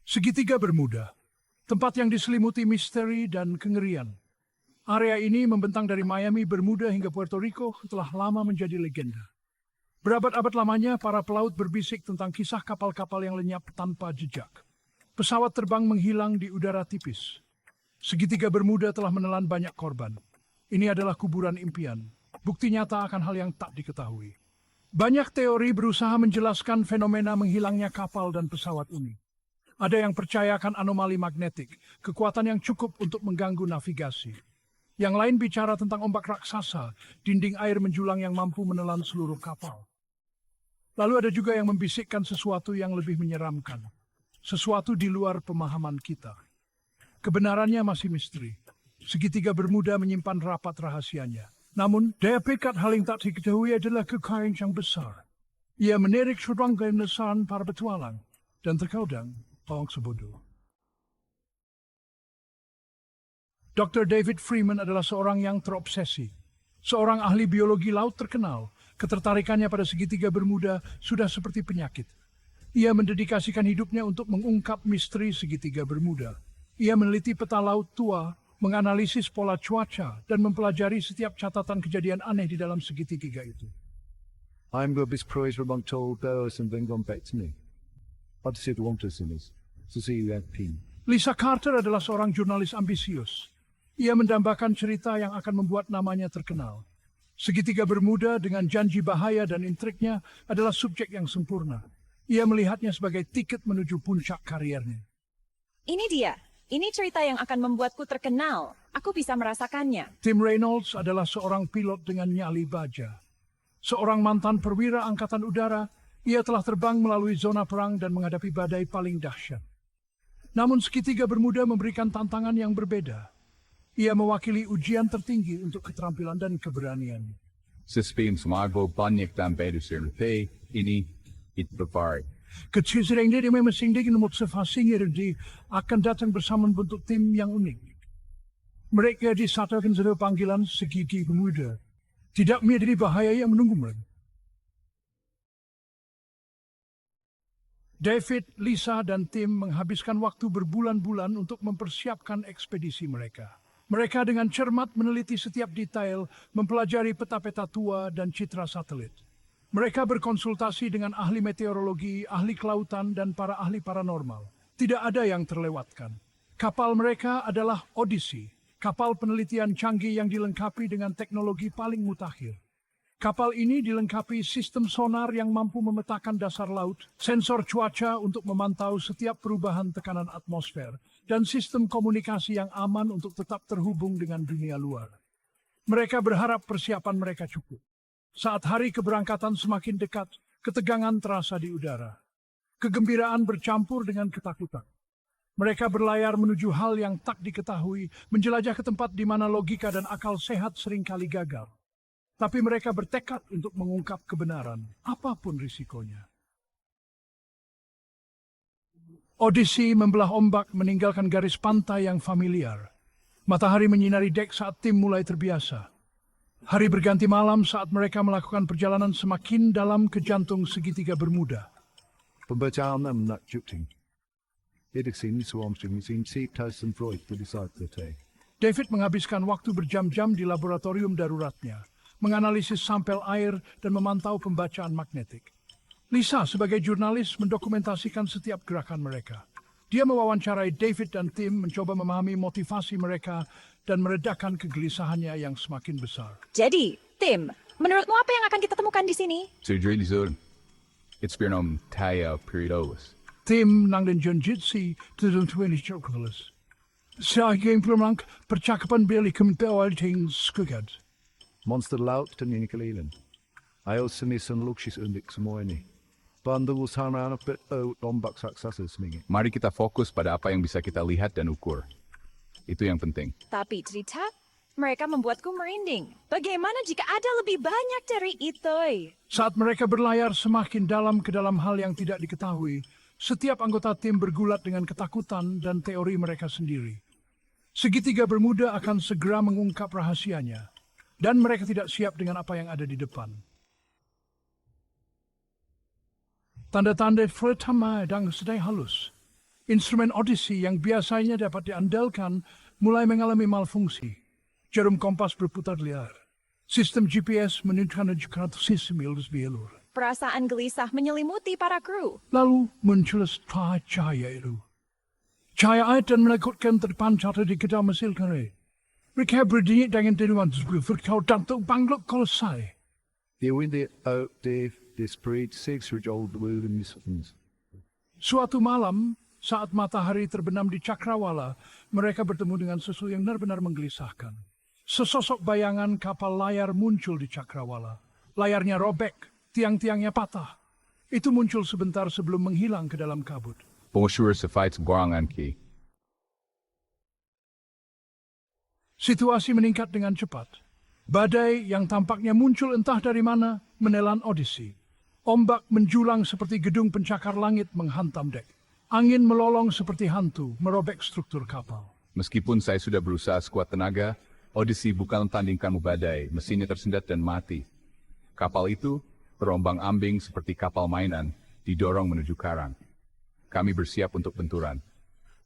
Segitiga Bermuda, tempat yang diselimuti misteri dan kengerian. Area ini membentang dari Miami, Bermuda hingga Puerto Rico telah lama menjadi legenda. Berabad-abad lamanya, para pelaut berbisik tentang kisah kapal-kapal yang lenyap tanpa jejak. Pesawat terbang menghilang di udara tipis. Segitiga Bermuda telah menelan banyak korban. Ini adalah kuburan impian, bukti nyata akan hal yang tak diketahui. Banyak teori berusaha menjelaskan fenomena menghilangnya kapal dan pesawat ini. Ada yang percayakan anomali magnetik, kekuatan yang cukup untuk mengganggu navigasi. Yang lain bicara tentang ombak raksasa, dinding air menjulang yang mampu menelan seluruh kapal. Lalu ada juga yang membisikkan sesuatu yang lebih menyeramkan. Sesuatu di luar pemahaman kita. Kebenarannya masih misteri. Segitiga Bermuda menyimpan rapat rahasianya. Namun, daya pikat hal yang tak diketahui adalah kekayaan yang besar. Ia menarik serang kemenasan para petualang dan terkadang orang sebodoh. Dr. David Freeman adalah seorang yang terobsesi. Seorang ahli biologi laut terkenal. Ketertarikannya pada segitiga Bermuda sudah seperti penyakit. Ia mendedikasikan hidupnya untuk mengungkap misteri segitiga Bermuda. Ia meneliti peta laut tua, menganalisis pola cuaca, dan mempelajari setiap catatan kejadian aneh di dalam segitiga itu. I'm Gobis Prois Ramon told Beos and Vengon Betsney. I'd say the Wanters in this. So see you have pin. Lisa Carter adalah seorang jurnalis ambisius. Ia mendambakan cerita yang akan membuat namanya terkenal. Segitiga Bermuda dengan janji bahaya dan intriknya adalah subjek yang sempurna. Ia melihatnya sebagai tiket menuju puncak karirnya. Ini dia. Ini cerita yang akan membuatku terkenal. Aku bisa merasakannya. Tim Reynolds adalah seorang pilot dengan nyali baja. Seorang mantan perwira Angkatan Udara, ia telah terbang melalui zona perang dan menghadapi badai paling dahsyat. Namun segitiga Bermuda memberikan tantangan yang berbeda. Ia mewakili ujian tertinggi untuk keterampilan dan keberanian. Suspim sumago banyak dan bedu sirte ini itbefari. Kecil dia memang singding motivasi di akan datang bersama membentuk tim yang unik. Mereka disatakan sebagai panggilan Segitiga Bermuda. Tidak menjadi bahaya yang menunggu mereka. David, Lisa, dan tim menghabiskan waktu berbulan-bulan untuk mempersiapkan ekspedisi mereka. Mereka dengan cermat meneliti setiap detail, mempelajari peta-peta tua dan citra satelit. Mereka berkonsultasi dengan ahli meteorologi, ahli kelautan, dan para ahli paranormal. Tidak ada yang terlewatkan. Kapal mereka adalah Odyssey, kapal penelitian canggih yang dilengkapi dengan teknologi paling mutakhir. Kapal ini dilengkapi sistem sonar yang mampu memetakan dasar laut, sensor cuaca untuk memantau setiap perubahan tekanan atmosfer, dan sistem komunikasi yang aman untuk tetap terhubung dengan dunia luar. Mereka berharap persiapan mereka cukup. Saat hari keberangkatan semakin dekat, ketegangan terasa di udara. Kegembiraan bercampur dengan ketakutan. Mereka berlayar menuju hal yang tak diketahui, menjelajah ke tempat di mana logika dan akal sehat seringkali gagal. Tapi mereka bertekad untuk mengungkap kebenaran, apapun risikonya. Odyssey membelah ombak meninggalkan garis pantai yang familiar. Matahari menyinari dek saat tim mulai terbiasa. Hari berganti malam saat mereka melakukan perjalanan semakin dalam ke jantung segitiga Bermuda. Pembacaan menakjubkan. Ediksin Suamstring sin Tyson Freud to decide the day. David menghabiskan waktu berjam-jam di laboratorium daruratnya, menganalisis sampel air dan memantau pembacaan magnetik. Lisa sebagai jurnalis mendokumentasikan setiap gerakan mereka. Dia mewawancarai David dan tim mencoba memahami motivasi mereka dan meredakan kegelisahannya yang semakin besar. Jadi, Tim, menurutmu apa yang akan kita temukan di sini? Sudrili Zur. It's been Taya Periodos. Tim nang dan Junjitsi tentang 20 chocolate. Saya ingin pelang percakapan beli kembali ting skugad. Monster laut dan ini kelilan. Ayo senisan luksis undik semua ini. Bandu usahana anak ombak raksasa semingi. Mari kita fokus pada apa yang bisa kita lihat dan ukur. Itu yang penting. Tapi cerita, mereka membuatku merinding. Bagaimana jika ada lebih banyak dari itu? Saat mereka berlayar semakin dalam ke dalam hal yang tidak diketahui, setiap anggota tim bergulat dengan ketakutan dan teori mereka sendiri. Segitiga Bermuda akan segera mengungkap rahasianya, dan mereka tidak siap dengan apa yang ada di depan. Tanda-tanda pertama dan sedang halus. Instrumen Odyssey yang biasanya dapat diandalkan mulai mengalami malfungsi. Jarum kompas berputar liar. Sistem GPS menunjukkan 700 mil lebih. Perasaan gelisah menyelimuti para kru. Lalu muncul cahaya itu. Cahaya air dan menakutkan terpancar di kedai mesil kere. Mereka berdiri dengan deruan berkau dan bangluk kolosal. The wind out Dave, this breed six old wooden missions. Suatu malam, saat matahari terbenam di Cakrawala, mereka bertemu dengan sesuatu yang benar-benar menggelisahkan. Sesosok bayangan kapal layar muncul di Cakrawala. Layarnya robek, tiang-tiangnya patah. Itu muncul sebentar sebelum menghilang ke dalam kabut. Bonjour sa fights borangan ki. Situasi meningkat dengan cepat. Badai yang tampaknya muncul entah dari mana menelan Odyssey. Ombak menjulang seperti gedung pencakar langit menghantam dek. Angin melolong seperti hantu merobek struktur kapal. Meskipun saya sudah berusaha sekuat tenaga, Odyssey bukan tandingkanmu badai, mesinnya tersendat dan mati. Kapal itu, berombang-ambing seperti kapal mainan, didorong menuju karang. Kami bersiap untuk benturan.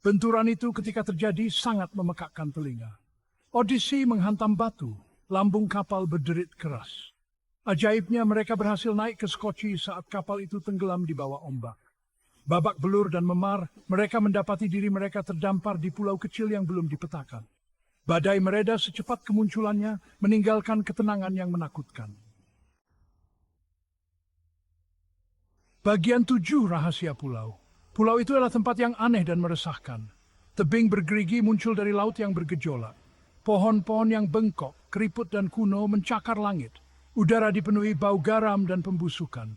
Benturan itu ketika terjadi sangat memekakkan telinga. Odyssey menghantam batu, lambung kapal berderit keras. Ajaibnya mereka berhasil naik ke skoci saat kapal itu tenggelam di bawah ombak. Babak belur dan memar, mereka mendapati diri mereka terdampar di pulau kecil yang belum dipetakan. Badai mereda secepat kemunculannya, meninggalkan ketenangan yang menakutkan. Bagian 7 rahasia pulau. Pulau itu adalah tempat yang aneh dan meresahkan. Tebing bergerigi muncul dari laut yang bergejolak. Pohon-pohon yang bengkok, keriput dan kuno mencakar langit. Udara dipenuhi bau garam dan pembusukan.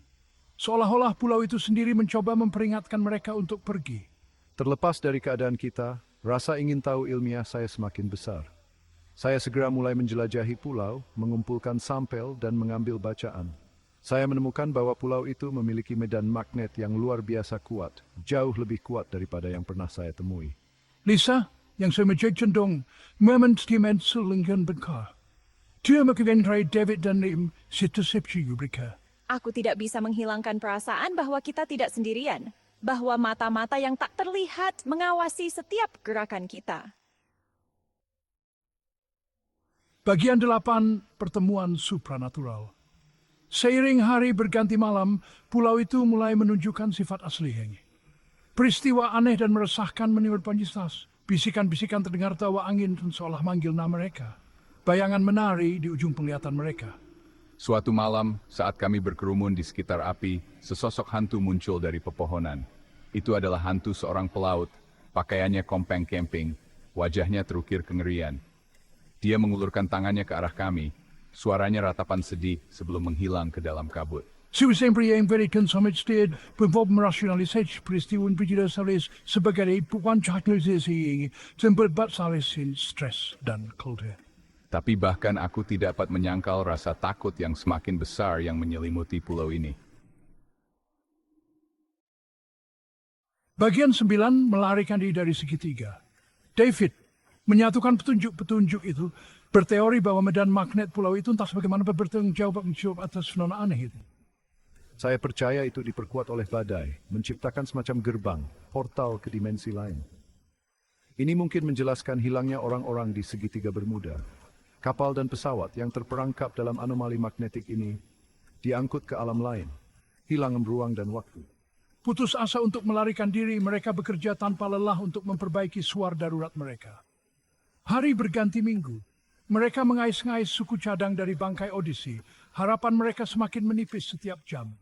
Seolah-olah pulau itu sendiri mencoba memperingatkan mereka untuk pergi. Terlepas dari keadaan kita, rasa ingin tahu ilmiah saya semakin besar. Saya segera mulai menjelajahi pulau, mengumpulkan sampel dan mengambil bacaan. Saya menemukan bahwa pulau itu memiliki medan magnet yang luar biasa kuat, jauh lebih kuat daripada yang pernah saya temui. Lisa, yang saya cenderung mementimental lingkungan bekar. Dia mengenai David dan Lim situasi mereka. Aku tidak bisa menghilangkan perasaan bahwa kita tidak sendirian. Bahwa mata-mata yang tak terlihat mengawasi setiap gerakan kita. Bagian 8 pertemuan supranatural. Seiring hari berganti malam, pulau itu mulai menunjukkan sifat aslinya. Peristiwa aneh dan meresahkan menimpa penjistas. Bisikan-bisikan terdengar tawa angin dan seolah manggil nama mereka. Bayangan menari di ujung penglihatan mereka. Suatu malam, saat kami berkerumun di sekitar api, sesosok hantu muncul dari pepohonan. Itu adalah hantu seorang pelaut, pakaiannya kompeng camping, wajahnya terukir kengerian. Dia mengulurkan tangannya ke arah kami, suaranya ratapan sedih sebelum menghilang ke dalam kabut. Sempre yang berikan samitsted berbab merasionalisasi peristiwa berjeda salis sebagai bukan cahayalisasi yang berbat salisin stres dan kultur. Tapi bahkan aku tidak dapat menyangkal rasa takut yang semakin besar yang menyelimuti pulau ini. Bagian 9 melarikan diri dari segitiga. David menyatukan petunjuk-petunjuk itu, berteori bahwa medan magnet pulau itu entah bagaimana bertanggung jawab atas fenomena aneh itu. Saya percaya itu diperkuat oleh badai, menciptakan semacam gerbang, portal ke dimensi lain. Ini mungkin menjelaskan hilangnya orang-orang di segitiga Bermuda. Kapal dan pesawat yang terperangkap dalam anomali magnetik ini diangkut ke alam lain, hilang ruang dan waktu. Putus asa untuk melarikan diri, mereka bekerja tanpa lelah untuk memperbaiki suar darurat mereka. Hari berganti minggu. Mereka mengais-ngais suku cadang dari bangkai Odyssey. Harapan mereka semakin menipis setiap jam.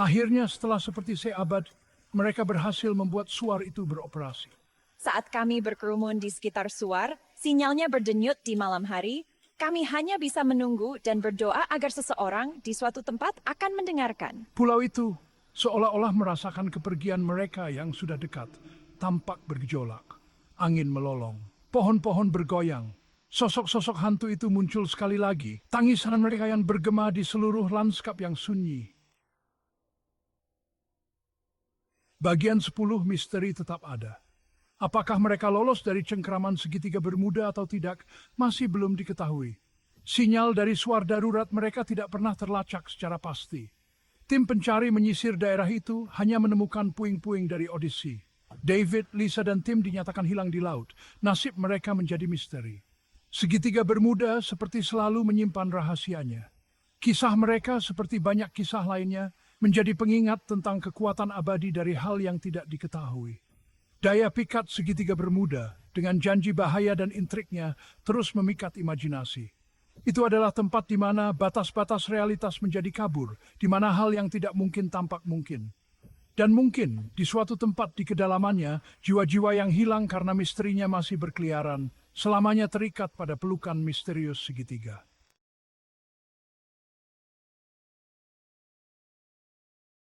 Akhirnya setelah seperti seabad, mereka berhasil membuat suar itu beroperasi. Saat kami berkerumun di sekitar suar, sinyalnya berdenyut di malam hari, kami hanya bisa menunggu dan berdoa agar seseorang di suatu tempat akan mendengarkan. Pulau itu seolah-olah merasakan kepergian mereka yang sudah dekat, tampak bergejolak. Angin melolong, pohon-pohon bergoyang. Sosok-sosok hantu itu muncul sekali lagi. Tangisan mereka yang bergema di seluruh lanskap yang sunyi. Bagian 10 misteri tetap ada. Apakah mereka lolos dari cengkraman segitiga Bermuda atau tidak, masih belum diketahui. Sinyal dari suar darurat mereka tidak pernah terlacak secara pasti. Tim pencari menyisir daerah itu hanya menemukan puing-puing dari Odyssey. David, Lisa, dan Tim dinyatakan hilang di laut. Nasib mereka menjadi misteri. Segitiga Bermuda seperti selalu menyimpan rahasianya. Kisah mereka seperti banyak kisah lainnya menjadi pengingat tentang kekuatan abadi dari hal yang tidak diketahui. Daya pikat segitiga Bermuda dengan janji bahaya dan intriknya terus memikat imajinasi. Itu adalah tempat di mana batas-batas realitas menjadi kabur, di mana hal yang tidak mungkin tampak mungkin. Dan mungkin di suatu tempat di kedalamannya, jiwa-jiwa yang hilang karena misterinya masih berkeliaran, selamanya terikat pada pelukan misterius segitiga.